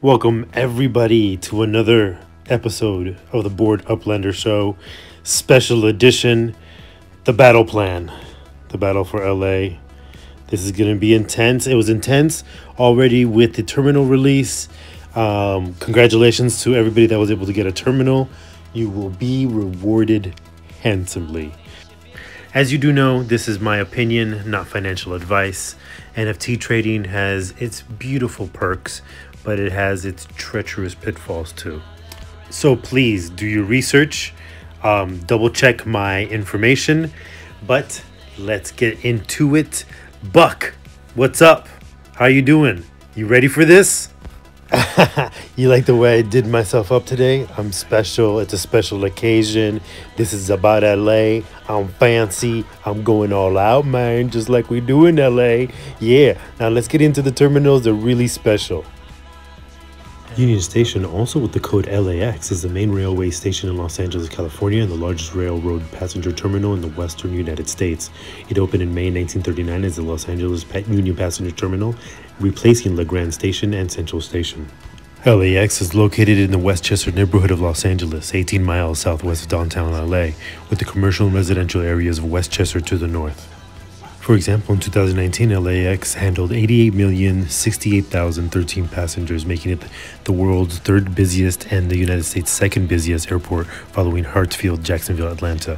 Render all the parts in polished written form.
Welcome everybody to another episode of the Board Uplander Show, special edition, the battle plan, the battle for LA. This is going to be intense. It was intense already with the terminal release. Congratulations to everybody that was able to get a terminal. You will be rewarded handsomely. As you do know, this is my opinion, not financial advice. NFT trading has its beautiful perks, but it has its treacherous pitfalls too. So please do your research, double check my information, but let's get into it. Buck, what's up? How you doing? You ready for this? You like the way I did myself up today? I'm special. It's a special occasion. This is about LA. I'm fancy. I'm going all out, man, just like we do in LA. Yeah. Now let's get into the terminals. They're really special. Union Station, also with the code LAX, is the main railway station in Los Angeles, California, and the largest railroad passenger terminal in the western United States. It opened in May 1939 as the Los Angeles Union Passenger Terminal, replacing La Grande Station and Central Station. LAX is located in the Westchester neighborhood of Los Angeles, 18 miles southwest of downtown LA, with the commercial and residential areas of Westchester to the north. For example, in 2019, LAX handled 88,068,013 passengers, making it the world's third busiest and the United States' second busiest airport, following Hartsfield, Jacksonville, Atlanta.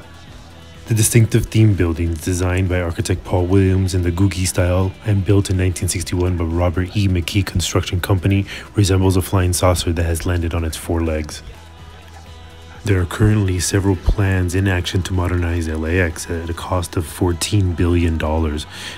The distinctive theme buildings, designed by architect Paul Williams in the Googie style and built in 1961 by Robert E. McKee Construction Company, resembles a flying saucer that has landed on its four legs. There are currently several plans in action to modernize LAX at a cost of $14 billion.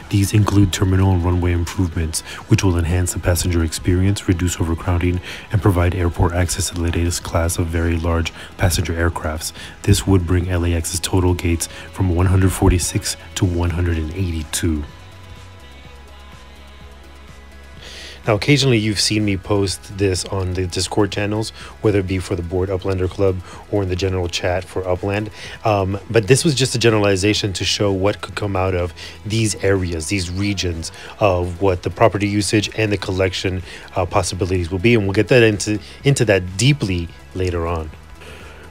These include terminal and runway improvements, which will enhance the passenger experience, reduce overcrowding, and provide airport access to the latest class of very large passenger aircrafts. This would bring LAX's total gates from 146 to 182. Now, occasionally you've seen me post this on the Discord channels, whether it be for the Board Uplander Club or in the general chat for upLAnd. But this was just a generalization to show what could come out of these areas, these regions of what the property usage and the collection possibilities will be. And we'll get that into that deeply later on.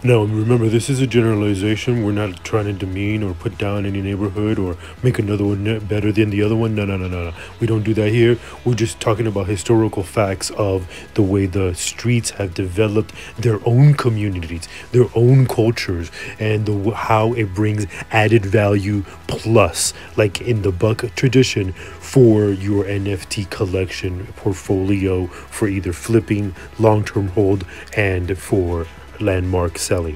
Now, remember, this is a generalization. We're not trying to demean or put down any neighborhood or make another one better than the other one. No. We don't do that here. We're just talking about historical facts of the way the streets have developed their own communities, their own cultures, and how it brings added value plus, like in the Buck tradition, for your NFT collection portfolio for either flipping, long-term hold, and for landmark selling.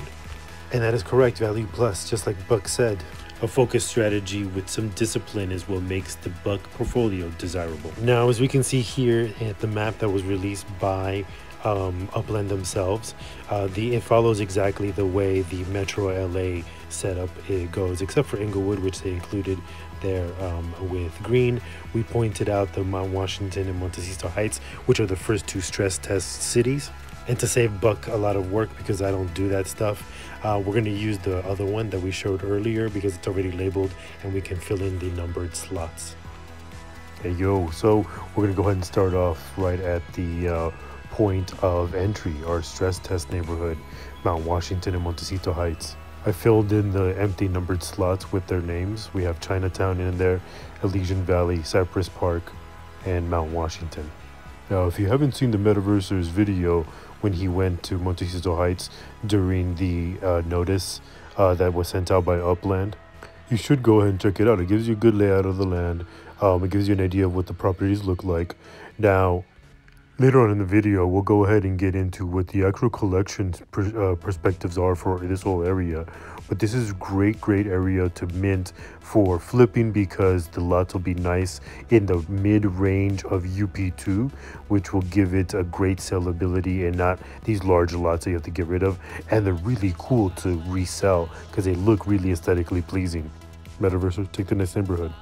And that is correct, value plus, just like Buck said. A focused strategy with some discipline is what makes the Buck portfolio desirable. Now, as we can see here at the map that was released by upLAnd themselves, it follows exactly the way the Metro LA setup goes, except for Inglewood, which they included there with green. We pointed out the Mount Washington and Montecito Heights, which are the first two stress test cities. And to save Buck a lot of work, because I don't do that stuff, we're going to use the other one that we showed earlier because it's already labeled and we can fill in the numbered slots. Hey yo, so we're going to go ahead and start off right at the point of entry, our stress test neighborhood, Mount Washington and Montecito Heights. I filled in the empty numbered slots with their names. We have Chinatown in there, Elysian Valley, Cypress Park, and Mount Washington. Now, if you haven't seen theMETAVERSr's video when he went to Montecito Heights during the notice that was sent out by upLAnd, you should go ahead and check it out. It gives you a good layout of the land. It gives you an idea of what the properties look like. Now, later on in the video, we'll go ahead and get into what the actual collection perspectives are for this whole area. But this is great area to mint for flipping, because the lots will be nice in the mid-range of UP2, which will give it a great sellability and not these large lots that you have to get rid of. And they're really cool to resell because they look really aesthetically pleasing. Metaverser, take the next neighborhood.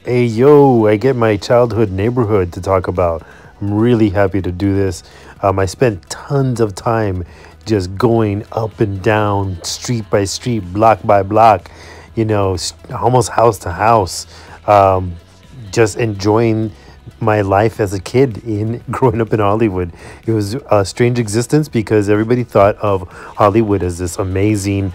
Hey yo, I get my childhood neighborhood to talk about. I'm really happy to do this. I spent tons of time just going up and down, street by street, block by block, you know, almost house to house, just enjoying my life as a kid in growing up in Hollywood. It was a strange existence because everybody thought of Hollywood as this amazing,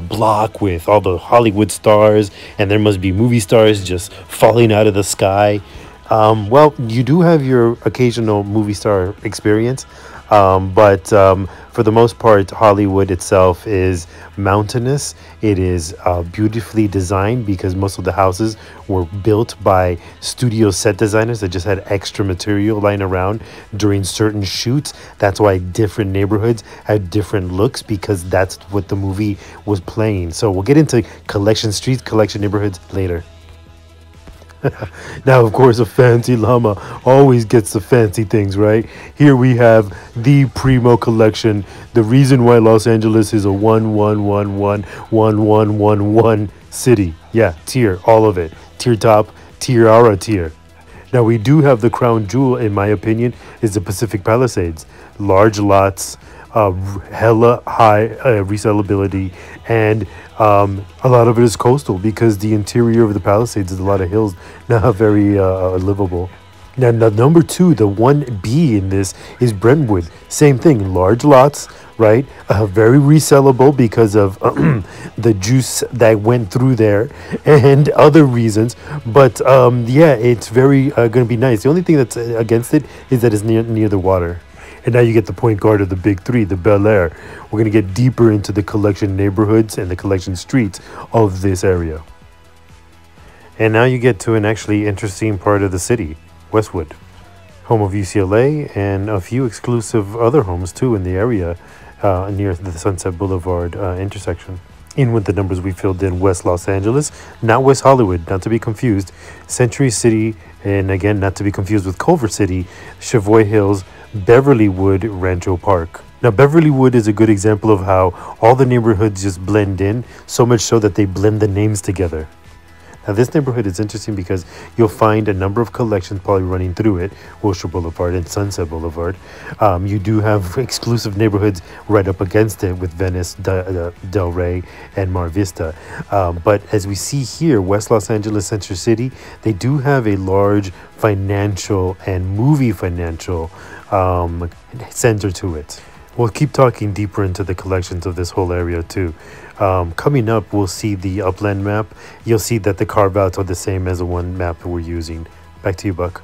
block with all the Hollywood stars, and there must be movie stars just falling out of the sky. Well, you do have your occasional movie star experience, but for the most part, Hollywood itself is mountainous. It is beautifully designed because most of the houses were built by studio set designers that just had extra material lying around during certain shoots. That's why different neighborhoods had different looks, because that's what the movie was playing. So we'll get into collection streets, collection neighborhoods later. Now, of course, a fancy llama always gets the fancy things, right? Here we have the Primo collection. The reason why Los Angeles is a 1-1-1-1-1-1-1 city. Yeah, tier, all of it. Tier top, tiara tier. Now, we do have the crown jewel, in my opinion, is the Pacific Palisades. Large lots, hella high resellability, and a lot of it is coastal because the interior of the Palisades is a lot of hills, not very livable. Now, number two, the 1B in this is Brentwood. Same thing, large lots, right? Very resellable because of the juice that went through there and other reasons. But yeah, it's very going to be nice. The only thing that's against it is that it's near the water. And now you get the point guard of the big three, the Bel Air. We're going to get deeper into the collection neighborhoods and the collection streets of this area. And now you get to an actually interesting part of the city, Westwood, home of UCLA and a few exclusive other homes too in the area near the Sunset Boulevard intersection. In with the numbers we filled in: West Los Angeles, not West Hollywood, not to be confused, Century City, and again, not to be confused with Culver City, Savoy Hills, Beverlywood, Rancho Park. Now, Beverlywood is a good example of how all the neighborhoods just blend in, so much so that they blend the names together. Now, this neighborhood is interesting because you'll find a number of collections probably running through it, Wilshire Boulevard and Sunset Boulevard. You do have exclusive neighborhoods right up against it with Venice, Del Rey, and Mar Vista. But as we see here, West Los Angeles, Century City, they do have a large financial and movie financial center to it. We'll keep talking deeper into the collections of this whole area too. Coming up, we'll see the upLAnd map. You'll see that the carve-outs are the same as the one map we're using. Back to you, Buck.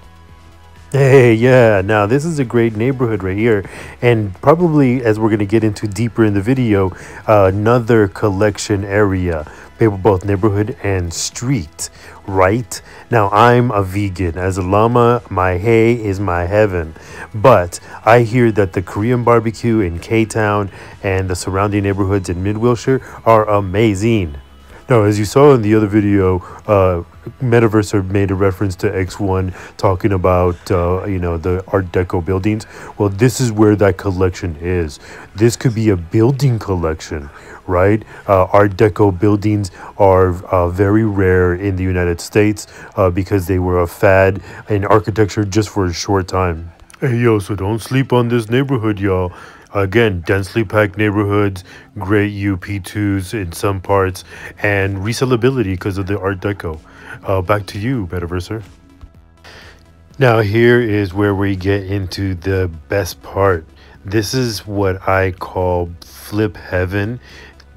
Hey, yeah, now this is a great neighborhood right here, and probably, as we're going to get into deeper in the video, another collection area, both neighborhood and street, right? Now, I'm a vegan. As a llama, my hay is my heaven, but I hear that the Korean barbecue in K-Town and the surrounding neighborhoods in Mid-Wilshire are amazing. Now, as you saw in the other video, Metaverser made a reference to X1 talking about, the Art Deco buildings. Well, this is where that collection is. This could be a building collection, right? Art Deco buildings are very rare in the United States because they were a fad in architecture just for a short time. Hey, yo, so don't sleep on this neighborhood, y'all. Again, densely packed neighborhoods, great UP2s in some parts, and resellability because of the Art Deco. Back to you, Metaverser. Now, here is where we get into the best part. This is what I call flip heaven.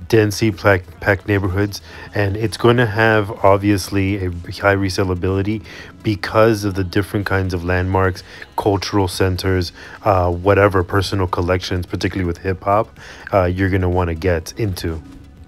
Densely packed neighborhoods, and it's going to have obviously a high resellability because of the different kinds of landmarks, cultural centers, whatever personal collections, particularly with hip-hop, you're going to want to get into.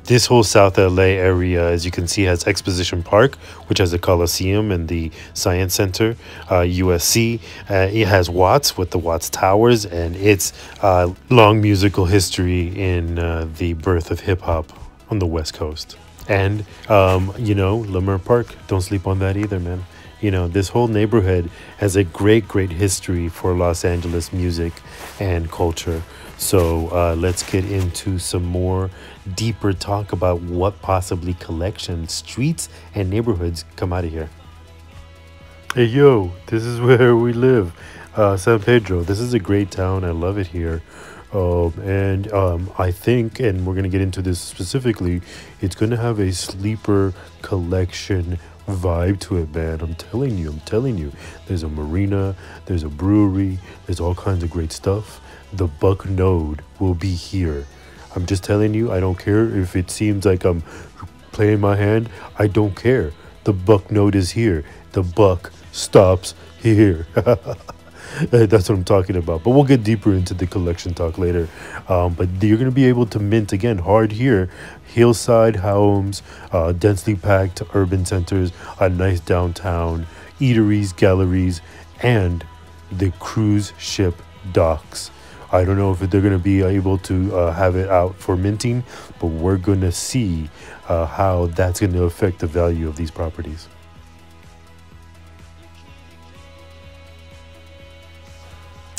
This whole South LA area, as you can see, has Exposition Park, which has the Coliseum and the Science Center, USC. It has Watts with the Watts Towers, and its long musical history in the birth of hip-hop on the West Coast. And, Lamar Park, don't sleep on that either, man. This whole neighborhood has a great history for Los Angeles music and culture. So let's get into some more deeper talk about what possibly collections, streets, and neighborhoods come out of here. Hey, yo, this is where we live. San Pedro. This is a great town. I love it here. I think, and we're going to get into this specifically, it's going to have a sleeper collection vibe to it, man. I'm telling you. There's a marina, there's a brewery, there's all kinds of great stuff. The Buck Node will be here. I'm just telling you, I don't care if it seems like I'm playing my hand. I don't care. The Buck Node is here. The buck stops here. That's what I'm talking about. But we'll get deeper into the collection talk later. But you're going to be able to mint, again, hard here. Hillside homes, densely packed urban centers, a nice downtown, eateries, galleries, and the cruise ship docks. I don't know if they're going to be able to have it out for minting, but we're going to see how that's going to affect the value of these properties.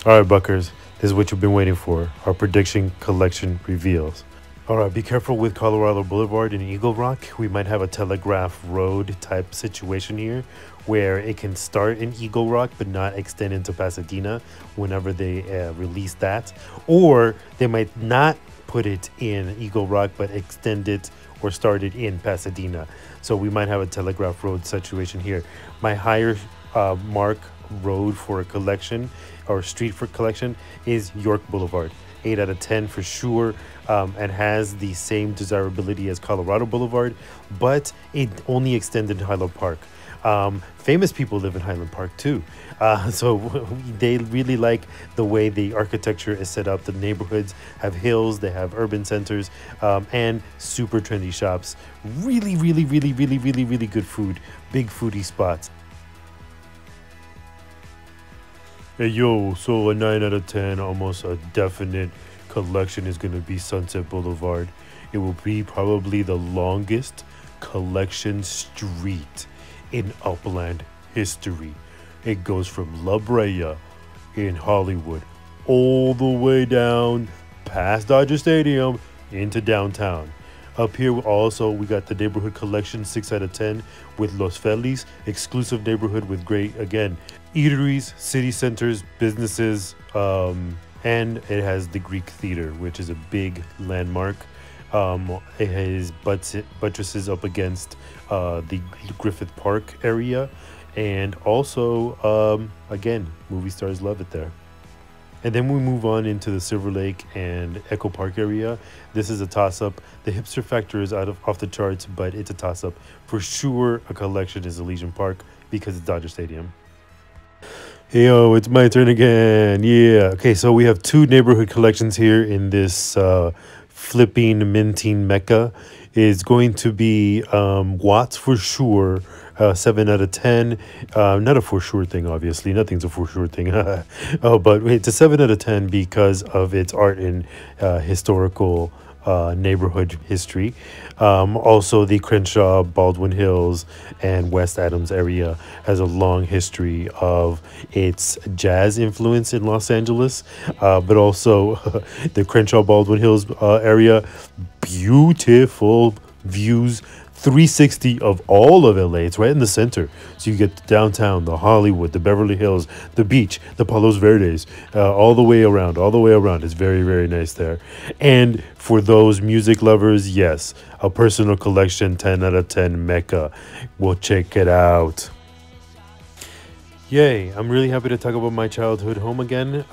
All right, Buckers, this is what you've been waiting for. Our prediction collection reveals. All right, be careful with Colorado Boulevard in Eagle Rock. We might have a Telegraph Road type situation here where it can start in Eagle Rock but not extend into Pasadena whenever they release that. Or they might not put it in Eagle Rock but extend it or start it in Pasadena. So we might have a Telegraph Road situation here. My higher mark road for a collection or street for collection is York Boulevard. 8 out of 10 for sure, and has the same desirability as Colorado Boulevard, but it only extended to Highland Park. Famous people live in Highland Park too, so they really like the way the architecture is set up. The neighborhoods have hills, they have urban centers, and super trendy shops. Really good food, big foodie spots. Hey yo, so a 9 out of 10, almost a definite collection is going to be Sunset Boulevard. It will be probably the longest collection street in upLAnd history. It goes from La Brea in Hollywood all the way down past Dodger Stadium into downtown. Up here also we got the neighborhood collection, 6 out of 10, with Los Feliz, exclusive neighborhood with great, again, eateries, city centers, businesses, and it has the Greek Theater, which is a big landmark. It has buttresses up against the Griffith Park area, and also again, movie stars love it there. And then we move on into the Silver Lake and Echo Park area. This is a toss-up. The hipster factor is off the charts, but it's a toss-up. For sure, a collection is Elysian Park because it's Dodger Stadium. Hey, yo, it's my turn again. Yeah. Okay, so we have two neighborhood collections here in this flipping minting mecca. It's going to be Watts for sure. 7 out of 10. Not a for sure thing, obviously. Nothing's a for sure thing. But it's a 7 out of 10 because of its art and historical neighborhood history. Also, the Crenshaw, Baldwin Hills, and West Adams area has a long history of its jazz influence in Los Angeles, but also the Crenshaw, Baldwin Hills area, beautiful views, 360 of all of LA. It's right in the center. So you get the downtown, the Hollywood, the Beverly Hills, the beach, the Palos Verdes, all the way around. It's very nice there. And for those music lovers, yes, a personal collection, 10 out of 10 mecca. We'll check it out. Yay, I'm really happy to talk about my childhood home again.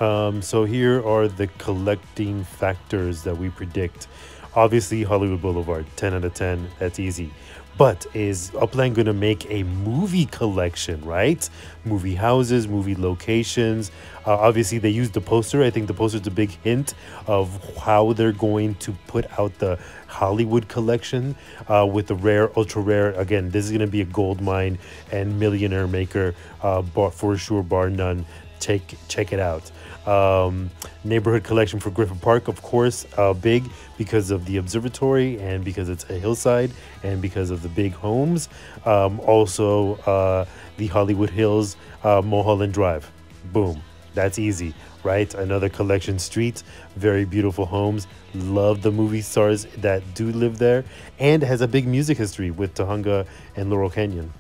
So here are the collecting factors that we predict. Obviously, Hollywood Boulevard, 10 out of 10, that's easy. But is upLAnd going to make a movie collection, right? Movie houses, movie locations. Obviously, they used the poster. I think the poster is a big hint of how they're going to put out the Hollywood collection with the rare, ultra rare. Again, this is going to be a gold mine and millionaire maker, for sure, bar none. Check it out. Neighborhood collection for Griffith Park, of course, big because of the observatory and because it's a hillside and because of the big homes. Also, the Hollywood Hills, Mulholland Drive. Boom. That's easy, right? Another collection street, very beautiful homes. Love the movie stars that do live there, and has a big music history with Tujunga and Laurel Canyon.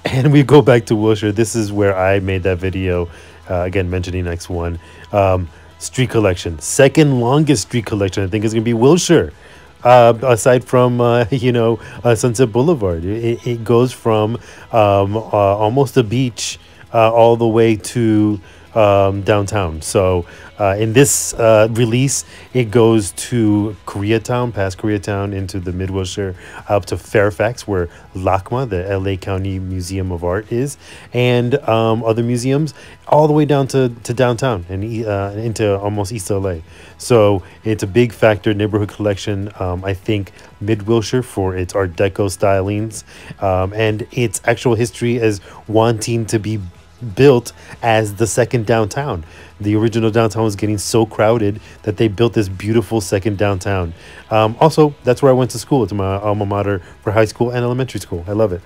And we go back to Wilshire. This is where I made that video, again, mentioning X1. Street collection. Second longest street collection, I think, is going to be Wilshire. aside from Sunset Boulevard. It goes from almost the beach all the way to downtown. So in this release, it goes to Koreatown, past Koreatown, into the Mid Wilshire, up to Fairfax, where LACMA, the LA County Museum of Art, is, and other museums, all the way down to downtown and into almost East LA. So it's a big factor neighborhood collection. I think Mid Wilshire for its Art Deco stylings and its actual history as wanting to be built as the second downtown. The original downtown was getting so crowded that they built this beautiful second downtown. Also, that's where I went to school. It's my alma mater for high school and elementary school. I love it.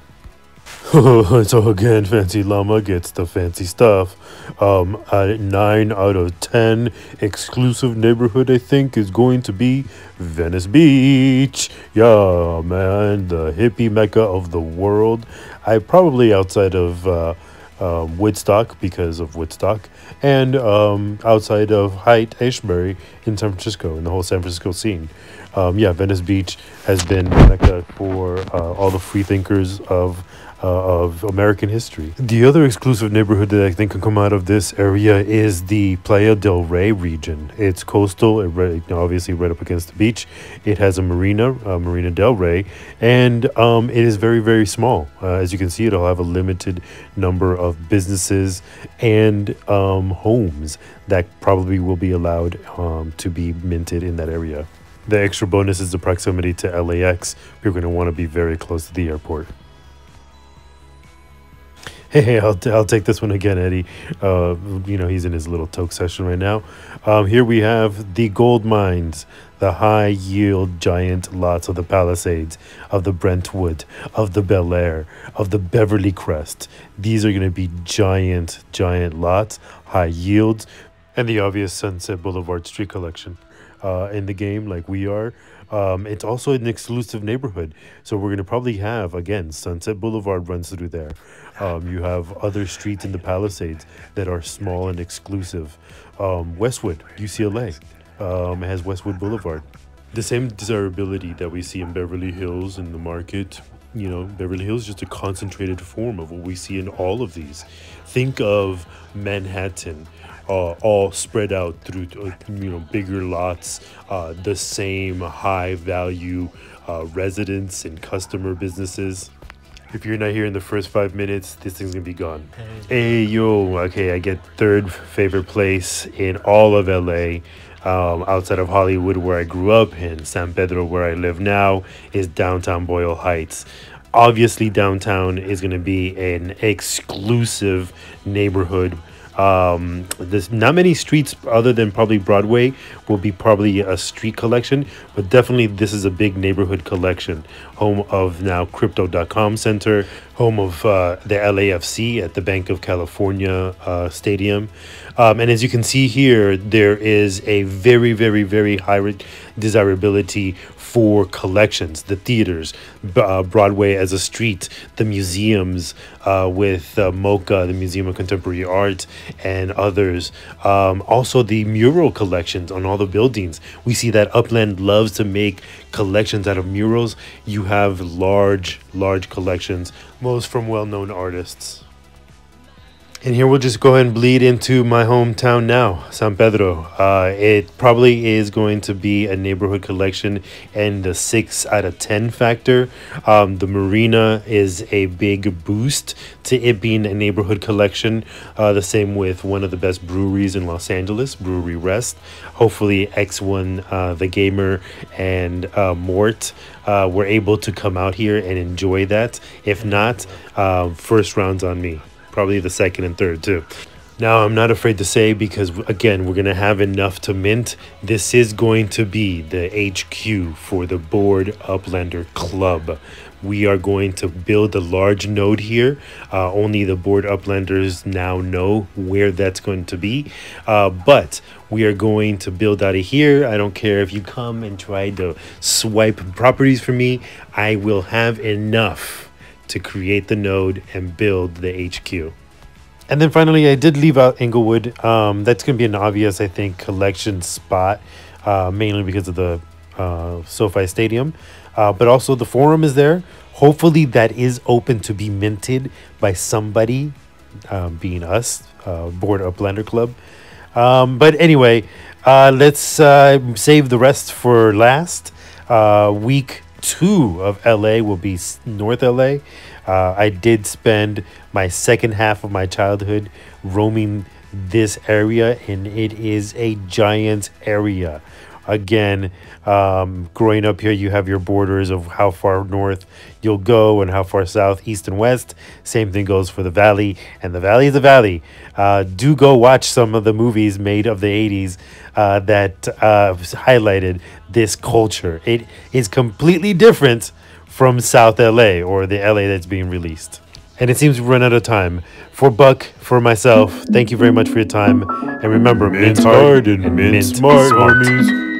So again, Fancy Llama gets the fancy stuff. 9 out of 10 exclusive neighborhood, I think, is going to be Venice Beach. Yeah, man, the hippie mecca of the world. I probably outside of Woodstock, because of Woodstock, and outside of Haight-Ashbury in San Francisco, in the whole San Francisco scene. Venice Beach has been mecca for all the free thinkers of American history. The other exclusive neighborhood that I think can come out of this area is the Playa del Rey region. It's coastal, obviously right up against the beach. It has a marina, Marina del Rey, and it is very, very small. As you can see, it'll have a limited number of businesses and homes that probably will be allowed to be minted in that area. The extra bonus is the proximity to LAX. You're going to want to be very close to the airport. Hey, I'll take this one again, Eddie. He's in his little toke session right now. Here we have the gold mines, the high yield giant lots of the Palisades, of the Brentwood, of the Bel Air, of the Beverly Crest. These are going to be giant lots, high yields, and the obvious Sunset Boulevard street collection. In the game, like we are. It's also an exclusive neighborhood. So we're going to probably have, again, Sunset Boulevard runs through there. You have other streets in the Palisades that are small and exclusive. Westwood, UCLA, has Westwood Boulevard. The same desirability that we see in Beverly Hills in the market. Beverly Hills is just a concentrated form of what we see in all of these. Think of Manhattan. All spread out through bigger lots, the same high value residents and customer businesses. If you're not here in the first 5 minutes, this thing's gonna be gone. Hey yo, okay, I get third favorite place in all of LA, outside of Hollywood where I grew up, and San Pedro where I live now, is downtown Boyle Heights. Obviously downtown is going to be an exclusive neighborhood. There's not many streets other than probably Broadway will be probably a street collection, but definitely this is a big neighborhood collection. Home of now Crypto.com Center, home of the LAFC at the Bank of California Stadium. And as you can see here, there is a very, very, very high desirability for collections, the theaters, Broadway as a street, the museums with MoCA, the Museum of Contemporary Art, and others. Also the mural collections on all the buildings. We see that upLAnd loves to make collections out of murals. You have large collections, most from well-known artists. And here we'll just go ahead and bleed into my hometown now, San Pedro. It probably is going to be a neighborhood collection and the 6 out of 10 factor. The marina is a big boost to it being a neighborhood collection. The same with one of the best breweries in Los Angeles, Brewery Rest. Hopefully X1, the gamer, and Mort were able to come out here and enjoy that. If not, first round's on me. Probably the second and third too. Now, I'm not afraid to say, because again, we're going to have enough to mint. This is going to be the HQ for the Bored Uplander Club. We are going to build a large node here. Only the Bored Uplanders now know where that's going to be. But we are going to build out of here. I don't care if you come and try to swipe properties for me. I will have enough to create the node and build the HQ. And then finally, I did leave out Inglewood. That's going to be an obvious, I think, collection spot, mainly because of the SoFi Stadium. But also the forum is there. Hopefully that is open to be minted by somebody, being us, Board upLAnder Club. But anyway, let's save the rest for last. Week 2 of LA will be North LA. I did spend my second half of my childhood roaming this area, and it is a giant area. Again, growing up here, you have your borders of how far north you'll go and how far south, east, and west. Same thing goes for the valley, and the valley is the valley. Do go watch some of the movies made of the 80s that highlighted this culture. It is completely different from South LA, or the LA that's being released. And it seems we've run out of time. For Buck, for myself, thank you very much for your time. And remember, mint hard and mint smart, homies.